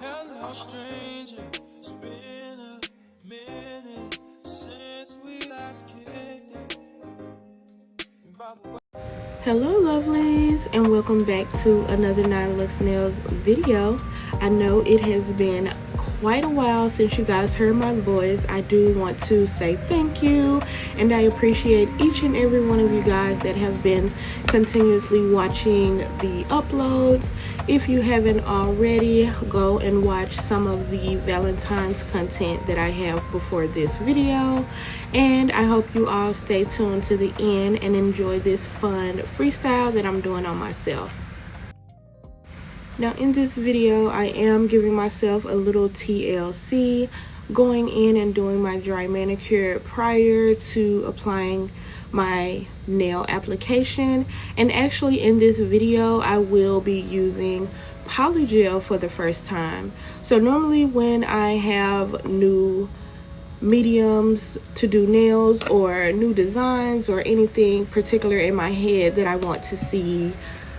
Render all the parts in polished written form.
Hello, stranger. It's been a minute since we last kicked it. By the way, hello lovelies, and welcome back to another 9Lux Nails video. I know it has been quite a while since you guys heard my voice. I do want to say thank you, and I appreciate each and every one of you guys that have been continuously watching the uploads. If you haven't already, go and watch some of the Valentine's content that I have before this video, and I hope you all stay tuned to the end and enjoy this fun freestyle that I'm doing on myself. Now in this video, I am giving myself a little TLC, going in and doing my dry manicure prior to applying my nail application. And actually in this video, I will be using polygel for the first time. So normally when I have new mediums to do nails or new designs or anything particular in my head that I want to see,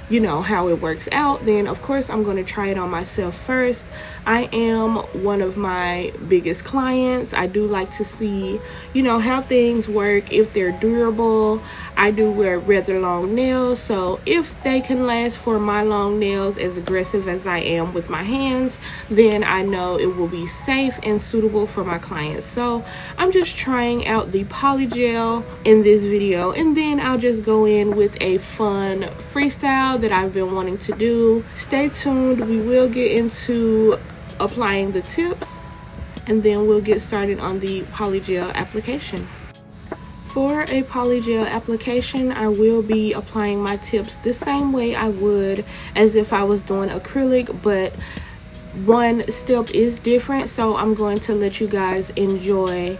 you know, how it works out, then of course I'm going to try it on myself first. I am one of my biggest clients. I do like to see, you know, how things work, if they're durable. I do wear rather long nails, so if they can last for my long nails, as aggressive as I am with my hands, then I know it will be safe and suitable for my clients. So I'm just trying out the polygel in this video, and then I'll just go in with a fun freestyle that I've been wanting to do. Stay tuned. We will get into applying the tips, and then we'll get started on the polygel application. For a polygel application, I will be applying my tips the same way I would as if I was doing acrylic, but one step is different, so I'm going to let you guys enjoy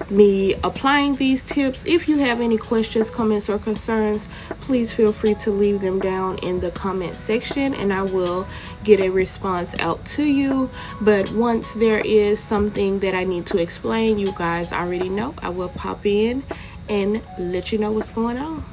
me applying these tips. If you have any questions, comments, or concerns, please feel free to leave them down in the comment section, and I will get a response out to you. But once there is something that I need to explain, you guys already know, I will pop in and let you know what's going on.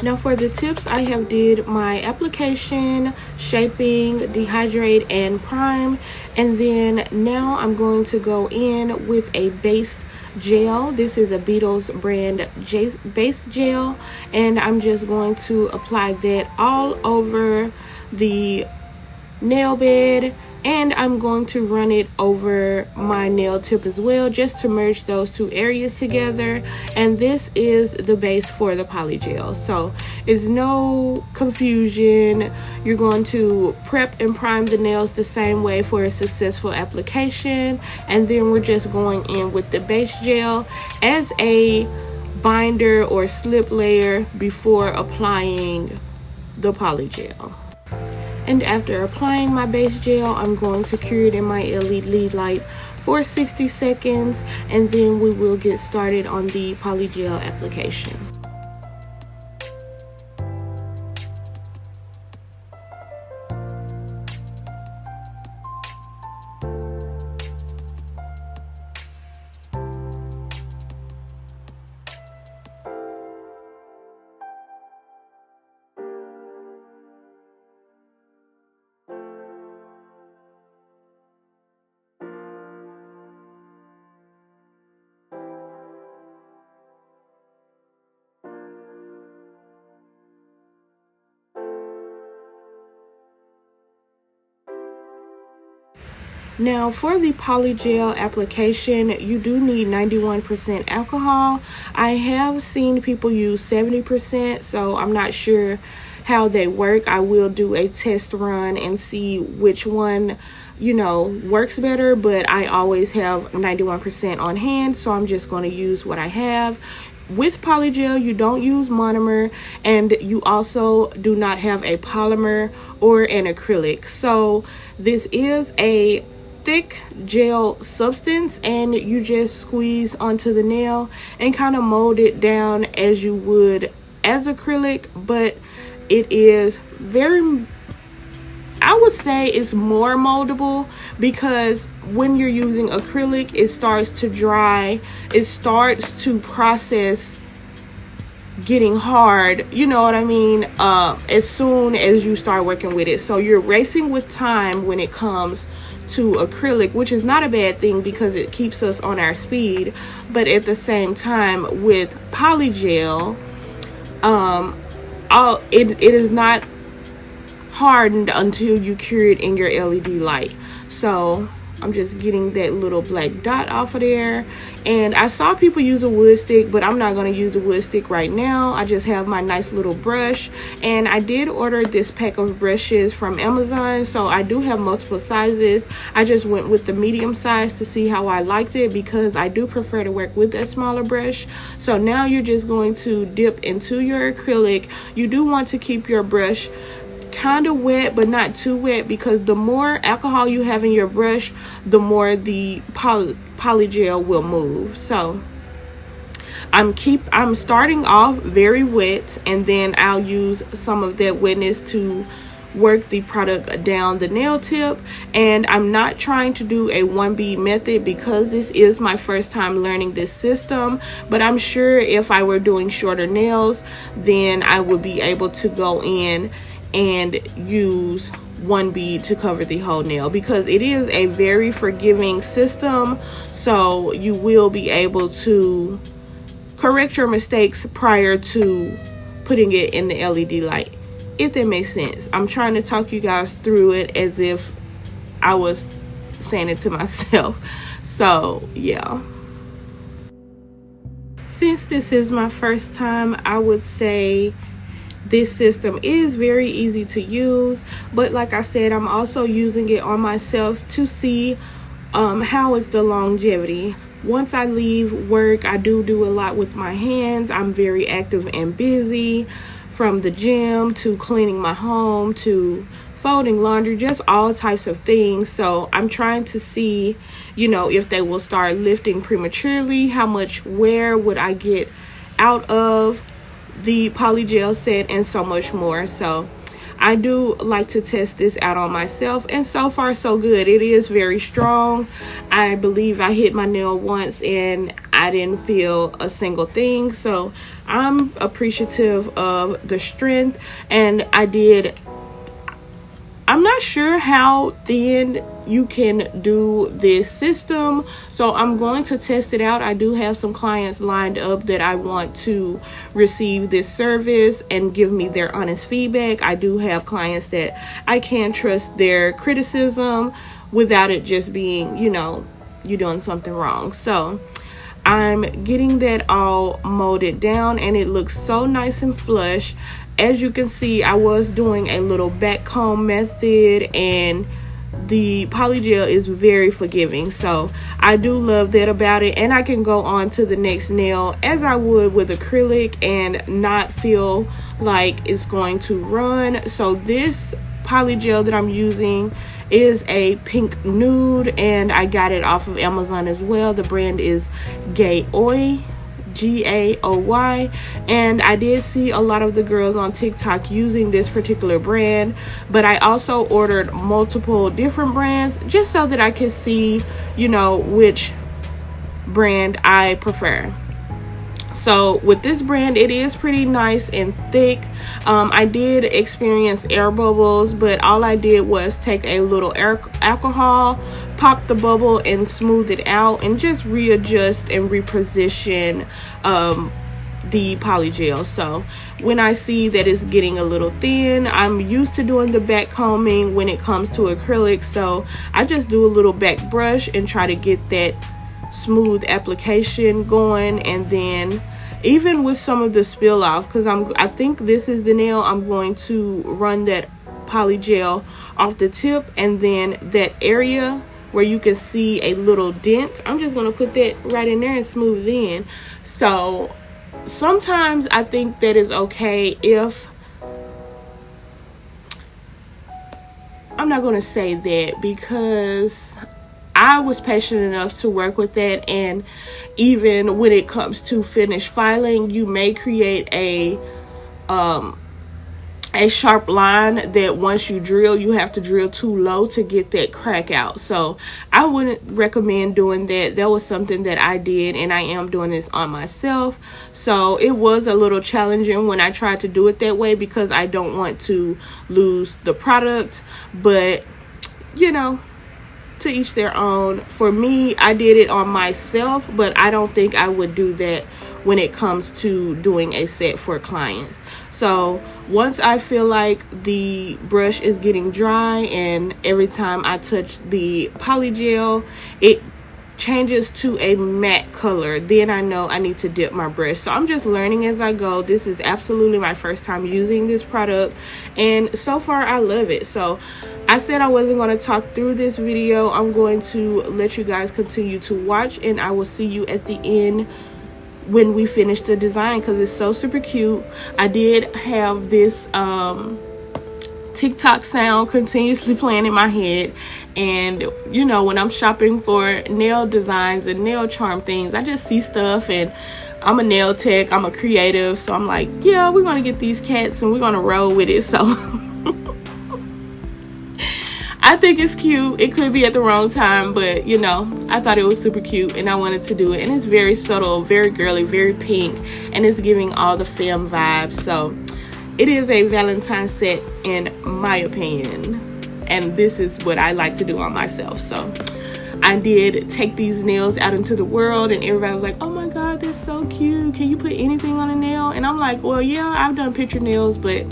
Now for the tips, I have did my application, shaping, dehydrate, and prime. And then now I'm going to go in with a base gel. This is a Beetles brand base gel. And I'm just going to apply that all over the nail bed, and I'm going to run it over my nail tip as well, just to merge those two areas together. And this is the base for the polygel, so it's no confusion. You're going to prep and prime the nails the same way for a successful application, and then we're just going in with the base gel as a binder or slip layer before applying the polygel. And after applying my base gel, I'm going to cure it in my LED light for 60 seconds, and then we will get started on the polygel application. Now for the polygel application, you do need 91% alcohol. I have seen people use 70%, so I'm not sure how they work. I will do a test run and see which one, works better, but I always have 91% on hand, so I'm just going to use what I have. With polygel, you don't use monomer, and you also do not have a polymer or an acrylic. So this is a thick gel substance, and you just squeeze onto the nail and kind of mold it down as you would as acrylic, but it is I would say it's more moldable, because when you're using acrylic, it starts to dry, it starts to process getting hard, you know what I mean, as soon as you start working with it. So you're racing with time when it comes to acrylic, which is not a bad thing because it keeps us on our speed. But at the same time, with polygel, it is not hardened until you cure it in your LED light. So I'm just getting that little black dot off of there. And I saw people use a wood stick, but I'm not going to use the wood stick right now. I just have my nice little brush. And I did order this pack of brushes from Amazon, so I do have multiple sizes. I just went with the medium size to see how I liked it, because I do prefer to work with a smaller brush. So now you're just going to dip into your acrylic. You do want to keep your brush kind of wet, but not too wet, because the more alcohol you have in your brush, the more the polygel will move. So I'm starting off very wet, and then I'll use some of that wetness to work the product down the nail tip. And I'm not trying to do a 1B method because this is my first time learning this system, but I'm sure if I were doing shorter nails, then I would be able to go in and use 1B to cover the whole nail, because it is a very forgiving system. So you will be able to correct your mistakes prior to putting it in the LED light, if that makes sense. I'm trying to talk you guys through it as if I was saying it to myself. So yeah, since this is my first time, I would say this system is very easy to use, but like I said, I'm also using it on myself to see how is the longevity. Once I leave work, I do a lot with my hands. I'm very active and busy, from the gym to cleaning my home to folding laundry, just all types of things. So I'm trying to see, if they will start lifting prematurely, how much wear would I get out of the polygel set, and so much more. So I do like to test this out on myself, and so far so good. It is very strong. I believe I hit my nail once and I didn't feel a single thing. So I'm appreciative of the strength. And I'm not sure how thin you can do this system, so I'm going to test it out. I do have some clients lined up that I want to receive this service and give me their honest feedback. I do have clients that I can trust their criticism without it just being, you're doing something wrong. So I'm getting that all molded down, and it looks so nice and flush. As you can see, I was doing a little back comb method, and the polygel is very forgiving. So I do love that about it, and I can go on to the next nail as I would with acrylic and not feel like it's going to run. So this polygel that I'm using is a pink nude, and I got it off of Amazon as well. The brand is Gaoy, Gaoy, and I did see a lot of the girls on TikTok using this particular brand, but I also ordered multiple different brands just so that I could see, which brand I prefer. So with this brand, it is pretty nice and thick. I did experience air bubbles, but all I did was take a little alcohol, pop the bubble and smooth it out, and just readjust and reposition the polygel. So when I see that it's getting a little thin, I'm used to doing the back combing when it comes to acrylic, so I just do a little back brush and try to get that smooth application going. And then even with some of the spill off, because I think this is the nail, I'm going to run that polygel off the tip, and then that area where you can see a little dent, I'm just going to put that right in there and smooth it in. So sometimes I think that is okay if, I'm not going to say that because I was patient enough to work with that, and even when it comes to finish filing, you may create a sharp line that once you drill, you have to drill too low to get that crack out. So I wouldn't recommend doing that. That was something that I did, and I am doing this on myself. So it was a little challenging when I tried to do it that way because I don't want to lose the product, but to each their own. For me, I did it on myself, but I don't think I would do that when it comes to doing a set for clients. So once I feel like the brush is getting dry, and every time I touch the polygel it changes to a matte color, then I know I need to dip my brush. So I'm just learning as I go. This is absolutely my first time using this product, and so far I love it. So I said I wasn't going to talk through this video. I'm going to let you guys continue to watch, and I will see you at the end when we finish the design because it's so super cute. I did have this TikTok sound continuously playing in my head, and when I'm shopping for nail designs and nail charm things, I just see stuff, and I'm a nail tech, I'm a creative, so I'm like, yeah, we're gonna get these cats and we're gonna roll with it. So I think it's cute. It could be at the wrong time, but I thought it was super cute and I wanted to do it. And it's very subtle, very girly, very pink, and it's giving all the femme vibes. So it is a Valentine set in my opinion, and this is what I like to do on myself. So I did take these nails out into the world, and everybody was like, oh my god, they're so cute, can you put anything on a nail? And I'm like, well, yeah, I've done picture nails, but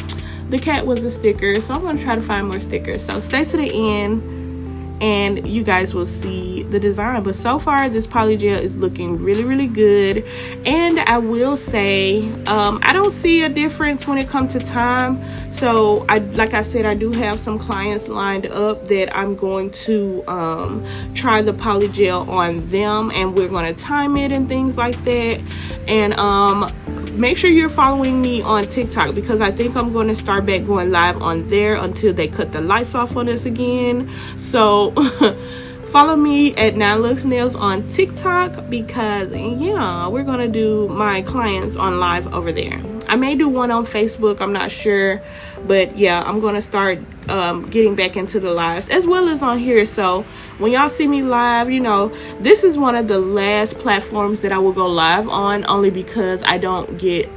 the cat was a sticker, so I'm going to try to find more stickers. So stay to the end and you guys will see the design. But so far this polygel is looking really, really good, and I will say I don't see a difference when it comes to time. So like I said, I do have some clients lined up that I'm going to try the polygel on them, and we're going to time it and things like that. And make sure you're following me on TikTok, because I think I'm going to start back going live on there until they cut the lights off on us again. So follow me at 9 Lux Nails on TikTok, because yeah, we're going to do my clients on live over there. I may do one on Facebook, I'm not sure, but yeah, I'm gonna start getting back into the lives as well as on here. So when y'all see me live, you know, this is one of the last platforms that I will go live on, only because I don't get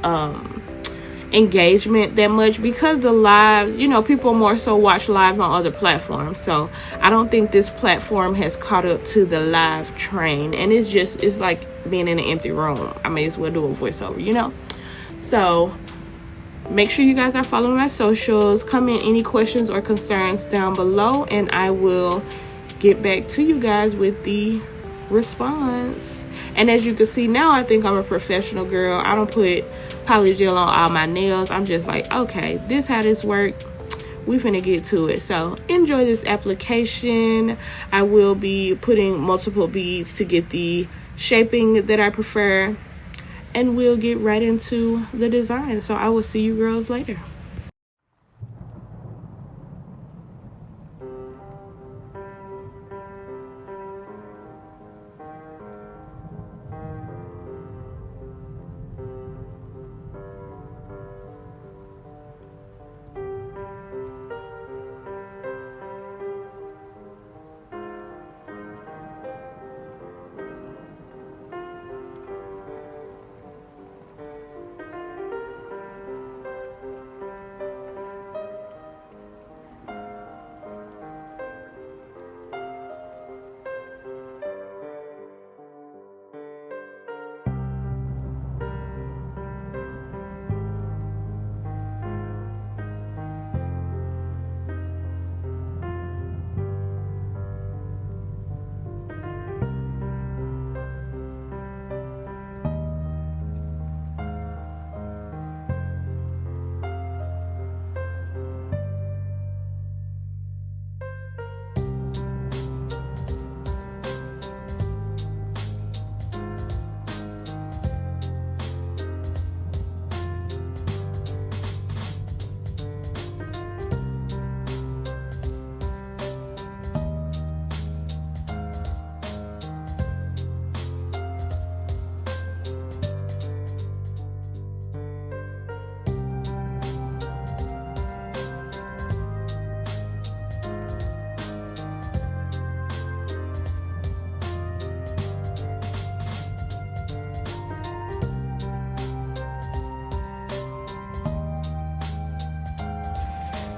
engagement that much, because the lives, you know, people more so watch lives on other platforms. So I don't think this platform has caught up to the live train, and it's like being in an empty room. I may as well do a voiceover, you know. So make sure you guys are following my socials. Comment any questions or concerns down below, and I will get back to you guys with the response. And as you can see now, I think I'm a professional girl. I don't put polygel on all my nails. I'm just like, okay, this how this work. We finna get to it. So enjoy this application. I will be putting multiple beads to get the shaping that I prefer, and we'll get right into the design. So I will see you girls later.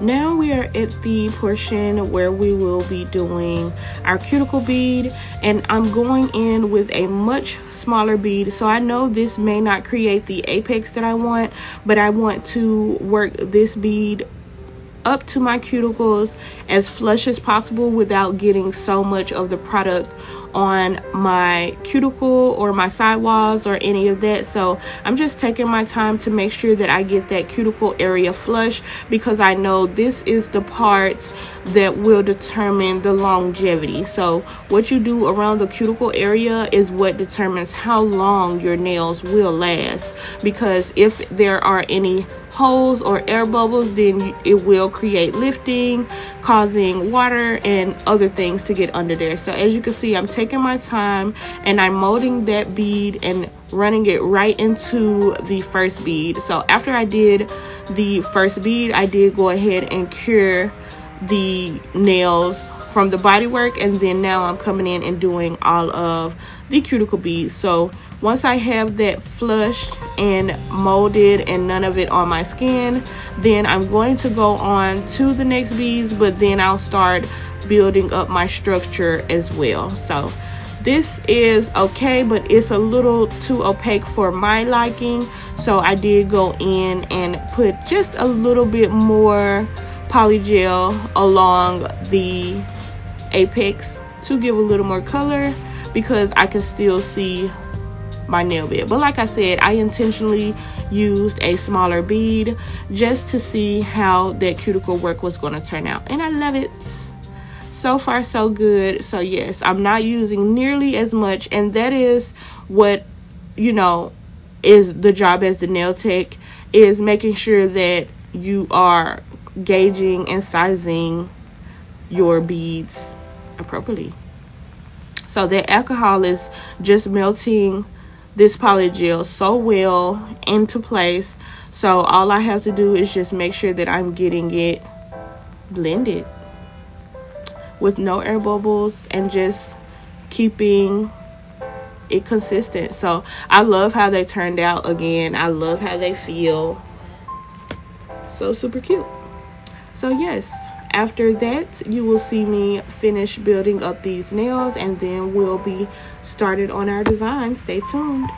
Now we are at the portion where we will be doing our cuticle bead, and I'm going in with a much smaller bead. So I know this may not create the apex that I want, but I want to work this bead up to my cuticles as flush as possible without getting so much of the product on my cuticle or my sidewalls or any of that. So I'm just taking my time to make sure that I get that cuticle area flush, because I know this is the part that will determine the longevity. So what you do around the cuticle area is what determines how long your nails will last, because if there are any holes or air bubbles, then it will create lifting, causing water and other things to get under there. So as you can see, I'm taking my time and I'm molding that bead and running it right into the first bead. So after I did the first bead, I did go ahead and cure the nails from the body work, and then now I'm coming in and doing all of the cuticle beads. So once I have that flushed and molded and none of it on my skin, then I'm going to go on to the next beads, but then I'll start building up my structure as well. So this is okay, but it's a little too opaque for my liking, so I did go in and put just a little bit more polygel along the apex to give a little more color, because I can still see my nail bed. But like I said, I intentionally used a smaller bead just to see how that cuticle work was going to turn out, and I love it. So far so good. So yes, I'm not using nearly as much, and that is what, you know, is the job as the nail tech, is making sure that you are gauging and sizing your beads appropriately. So that alcohol is just melting this poly gel so well into place. So all I have to do is just make sure that I'm getting it blended with no air bubbles and just keeping it consistent. So I love how they turned out. Again, I love how they feel. So super cute. So yes, after that you will see me finish building up these nails, and then we'll be started on our design. Stay tuned.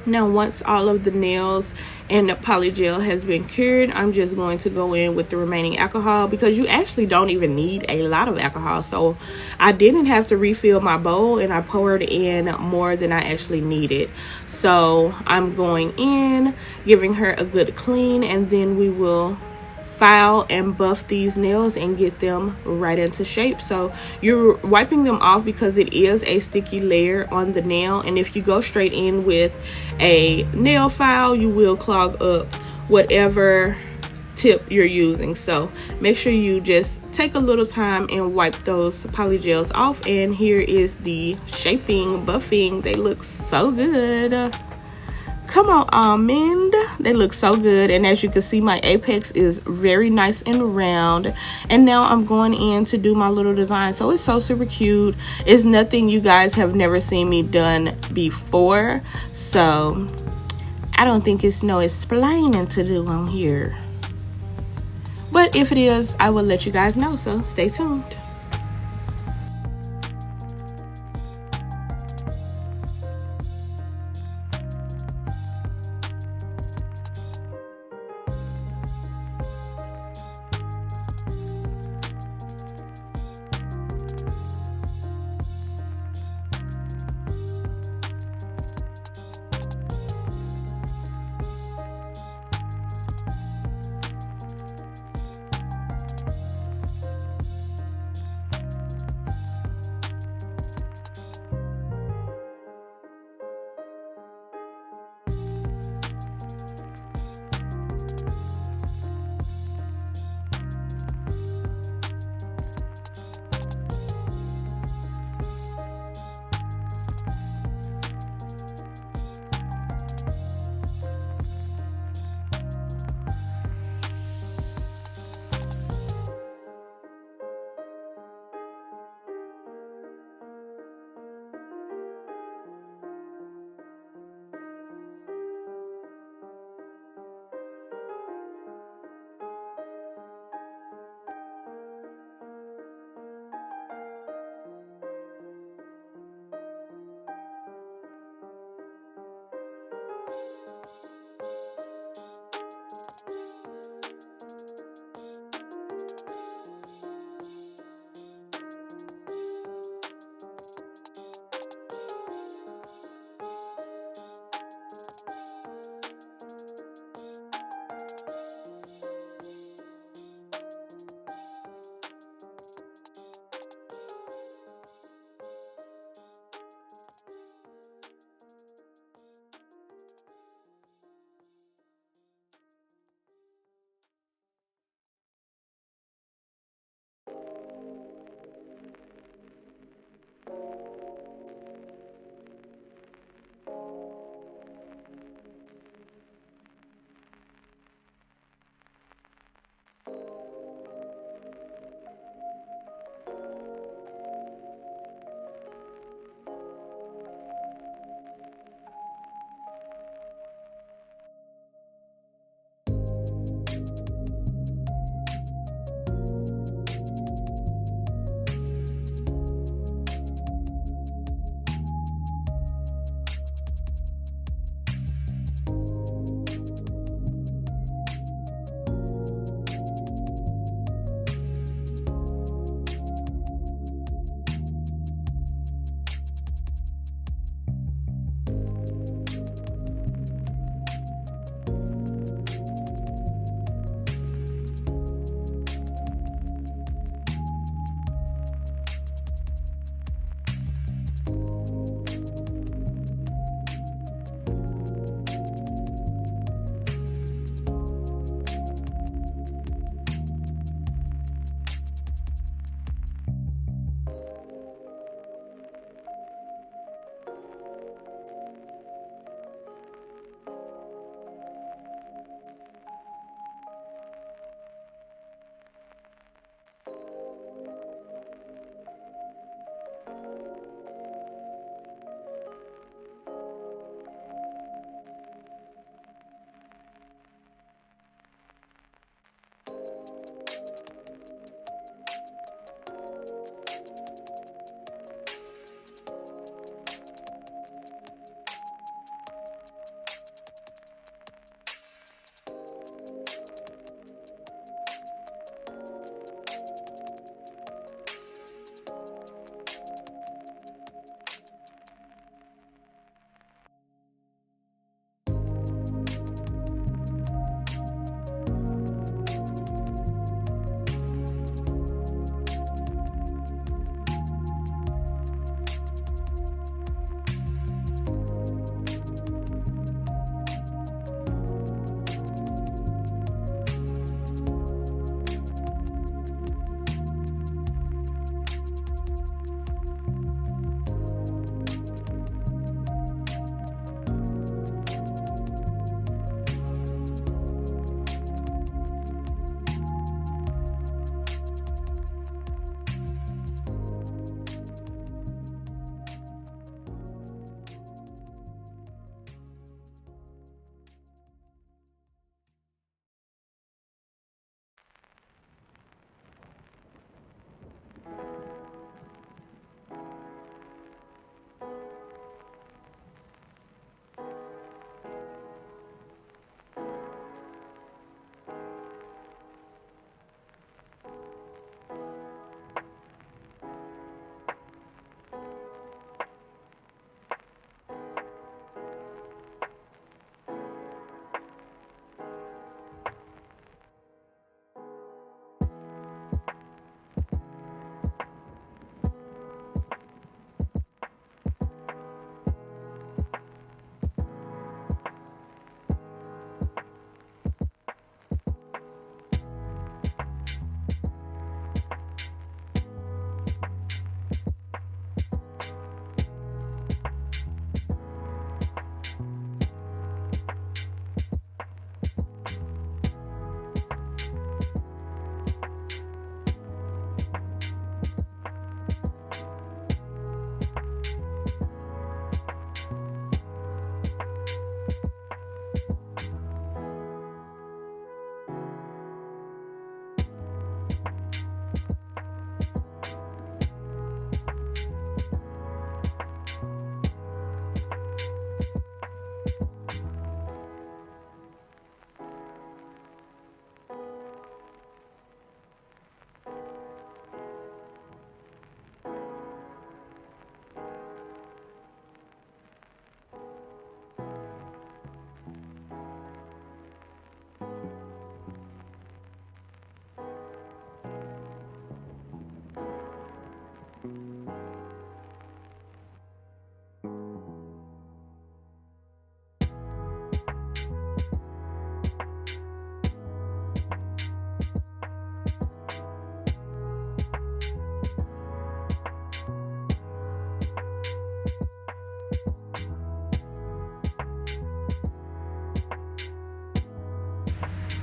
Now, once all of the nails and the poly gel has been cured, I'm just going to go in with the remaining alcohol, because you actually don't even need a lot of alcohol. So I didn't have to refill my bowl, and I poured in more than I actually needed. So I'm going in, giving her a good clean, and then we will file and buff these nails and get them right into shape. So you're wiping them off because it is a sticky layer on the nail, and if you go straight in with a nail file, you will clog up whatever tip you're using. So make sure you just take a little time and wipe those polygels off. And here is the shaping, buffing. They look so good. Come on, almond. They look so good. And as you can see, my apex is very nice and round. And now I'm going in to do my little design. So it's so super cute. It's nothing you guys have never seen me done before. So I don't think it's no explaining to do on here. But if it is, I will let you guys know. So stay tuned.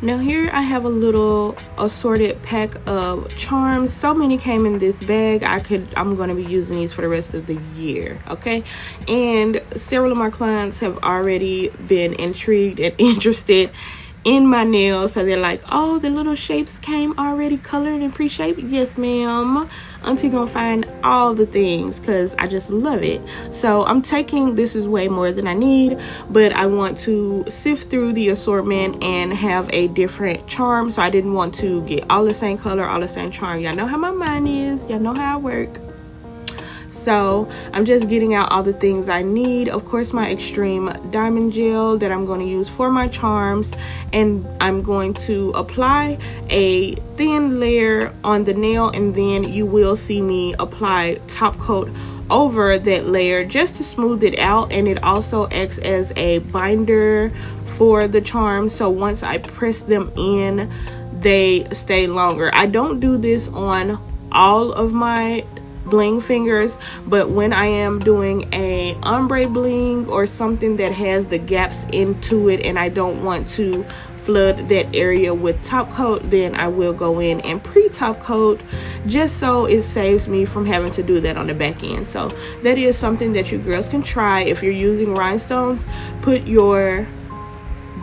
Now here I have a little assorted pack of charms. So many came in this bag. I'm going to be using these for the rest of the year, okay? And several of my clients have already been intrigued and interested in my nails, so they're like, oh, the little shapes came already colored and pre-shaped. Yes, ma'am. Auntie gonna find all the things because I just love it. So I'm taking, this is way more than I need, but I want to sift through the assortment and have a different charm. So I didn't want to get all the same color, all the same charm. Y'all know how my mind is, y'all know how I work. So I'm just getting out all the things I need. Of course, my extreme diamond gel that I'm going to use for my charms, and I'm going to apply a thin layer on the nail, and then you will see me apply top coat over that layer just to smooth it out. And it also acts as a binder for the charms, so once I press them in, they stay longer. I don't do this on all of my bling fingers, but when I am doing a ombre bling or something that has the gaps into it and I don't want to flood that area with top coat, then I will go in and pre-top coat, just so it saves me from having to do that on the back end. So that is something that you girls can try. If you're using rhinestones, put your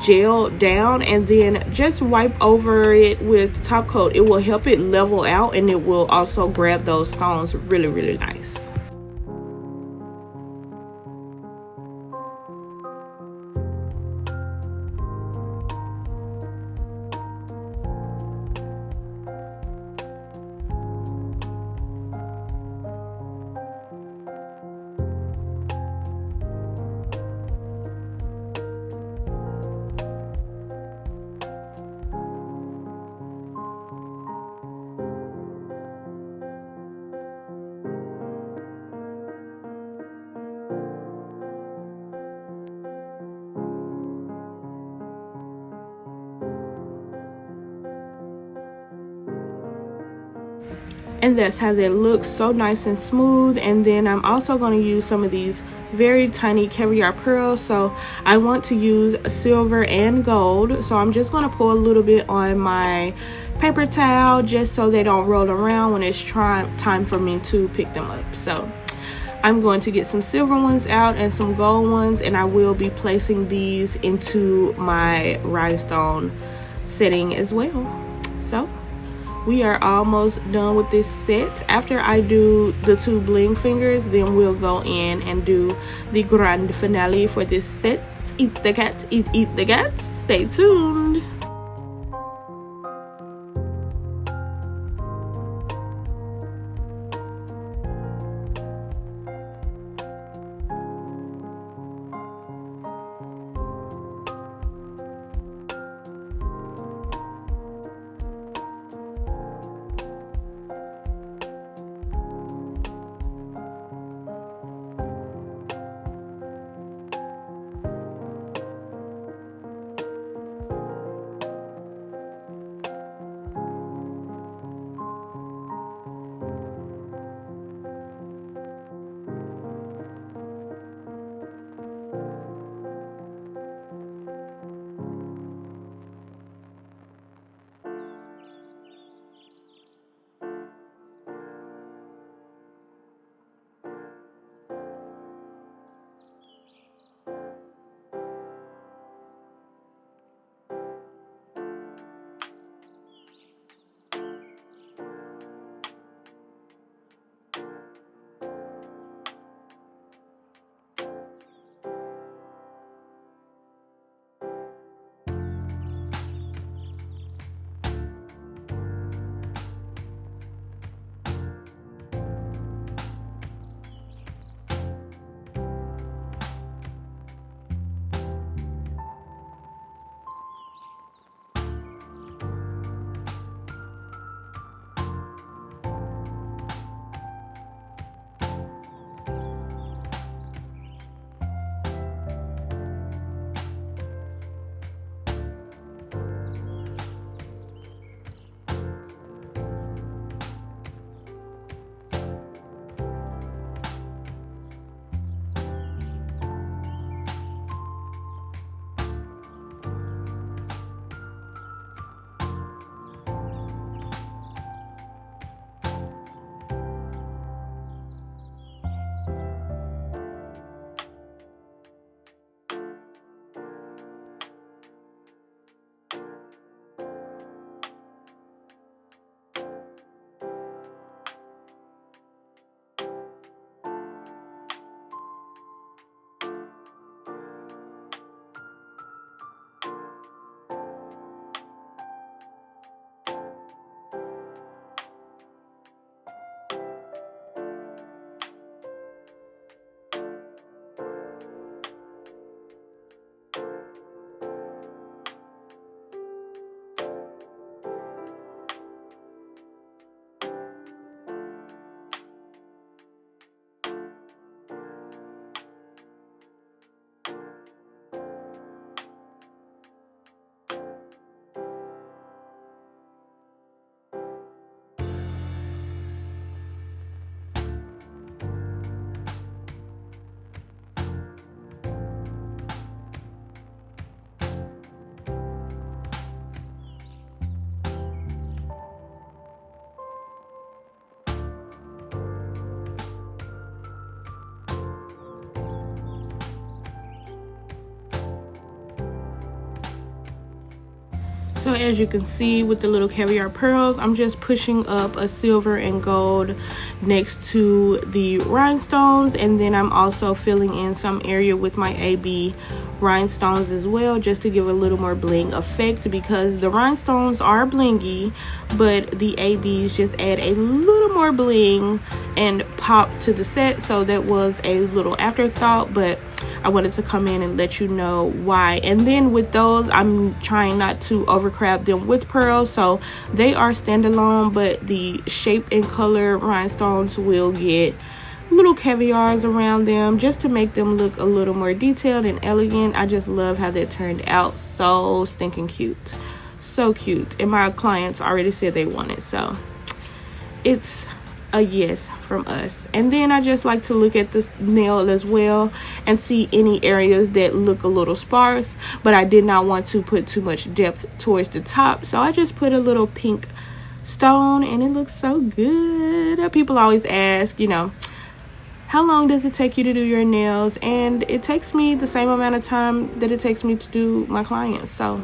gel down and then just wipe over it with top coat. It will help it level out, and it will also grab those stones really, really nice. And that's how they look, so nice and smooth. And then I'm also going to use some of these very tiny caviar pearls. So I want to use silver and gold, so I'm just going to pour a little bit on my paper towel just so they don't roll around when it's time for me to pick them up. So I'm going to get some silver ones out and some gold ones, and I will be placing these into my rhinestone setting as well. So we are almost done with this set. After I do the 2 bling fingers, then we'll go in and do the grand finale for this set. Eat the cat, eat the cat. Stay tuned. So as you can see with the little caviar pearls, I'm just pushing up a silver and gold next to the rhinestones, and then I'm also filling in some area with my AB rhinestones as well, just to give a little more bling effect, because the rhinestones are blingy, but the ABs just add a little more bling and pop to the set. So that was a little afterthought, but I wanted to come in and let you know why. And then with those, I'm trying not to overcrowd them with pearls, so they are standalone, but the shape and color rhinestones will get little caviars around them just to make them look a little more detailed and elegant. I just love how that turned out. So stinking cute. So cute. And my clients already said they want it, so it's a yes from us. And then I just like to look at this nail as well and see any areas that look a little sparse, but I did not want to put too much depth towards the top, so I just put a little pink stone, and it looks so good. People always ask, how long does it take you to do your nails? And it takes me the same amount of time that it takes me to do my clients. So,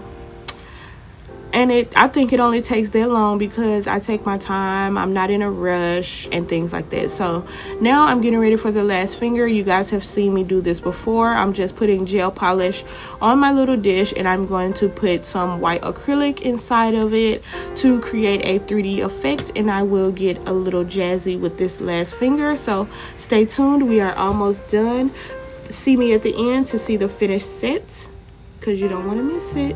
and I think it only takes that long because I take my time, I'm not in a rush and things like that. So now I'm getting ready for the last finger. You guys have seen me do this before. I'm just putting gel polish on my little dish, and I'm going to put some white acrylic inside of it to create a 3D effect, and I will get a little jazzy with this last finger. So stay tuned, we are almost done. See me at the end to see the finished set, because you don't want to miss it.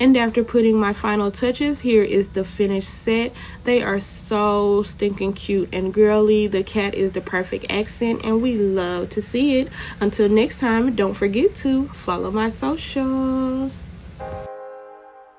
And after putting my final touches, here is the finished set. They are so stinking cute and girly. The cat is the perfect accent, and we love to see it. Until next time, don't forget to follow my socials.